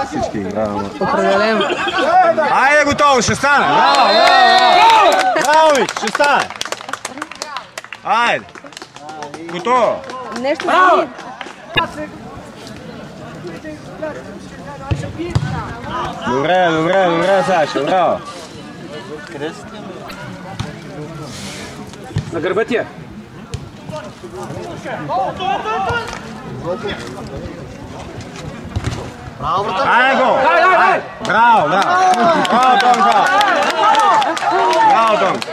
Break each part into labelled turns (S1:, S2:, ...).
S1: Всички играха.
S2: Определено.
S1: Айде, готово, ще стане! Браво! Браво, Вик, ще стане! Айде! Готово!
S2: Нещо си.
S1: Добре, Саша, браво!
S3: На гърба ти е!
S1: Айде, гол!
S3: Дай!
S1: Браво! Браво, Томка! Браво, Томка!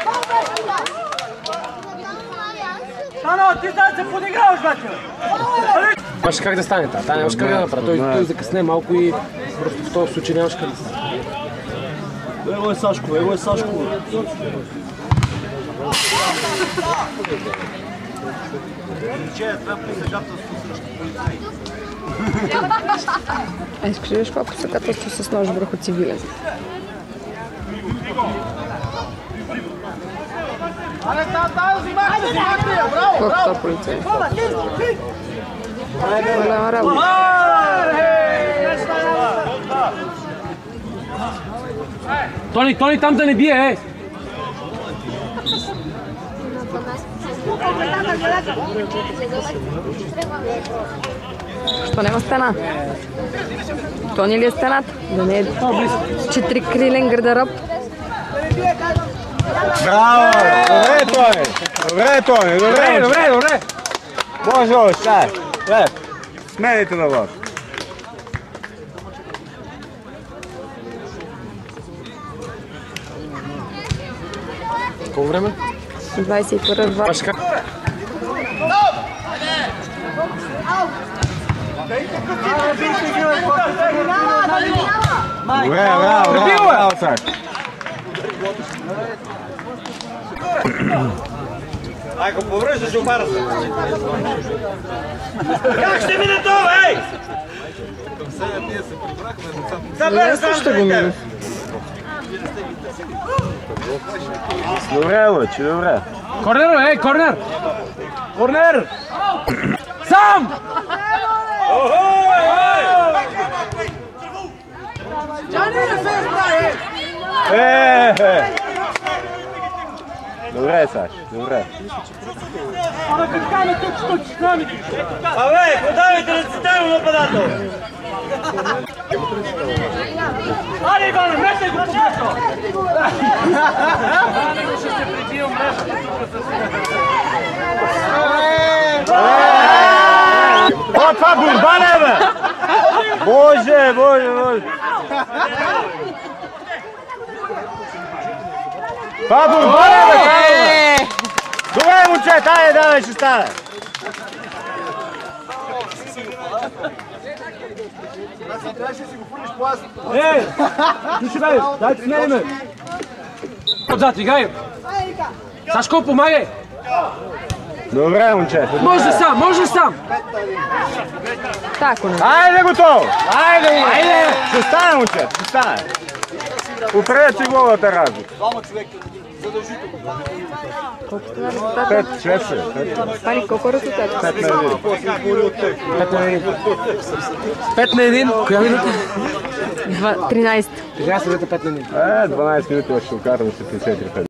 S4: Тано, ти да се подиграваш, бачо!
S3: Нямаше как да стане това, нямаше как да направи. Той закъсне малко и просто в този случай нямаше как да стане.
S4: Его е Сашко!
S2: Искаш ли какво посъкателство с нож върху цивилен? Колко полицай? Голяма работа.
S3: Тони, там да не бие, е!
S2: Що няма стена? Тони ли е стената? Да не е четирикрилен гардероб.
S1: Браво! Добре! Може още, ай! Смените на вас!
S3: Колко време?
S2: 21-2.
S3: Баш как?
S1: Добре, браво, Саш!
S4: Айко, повръща шофара се! Как ще мине това, ей?
S2: Лесно ще го мине.
S1: Добре, Лъчи, добре!
S3: Корнер, ей, корнер! Корнер! Сам!
S1: Добре, Саш, добре.
S4: Абе, подавайте на цитарно нападател! Аре, Иване, мрещай го по място! Ще се прибил мрещата.
S1: О, това борба не, бе! Боже! Това борба не, бе! Добре, момчета, айде, давай, ще стане!
S3: Ей! Слушай, бе, дай се смериме! Отзад, играй! Сашко, помагай!
S1: Добре, момчета.
S3: Може сам!
S2: Тако не.
S1: Айде, готово! Айде! Ще стане, момчета, ще стане! Оправят си главата разлика.
S2: Колко стана резултата?
S1: 5-6.
S2: Пани, колко резултата?
S1: 5 на 1.
S3: 5 на 1, коя минута?
S2: 13.
S3: Сега се 5 на 1.
S1: 12 минути ще окарам 74-5.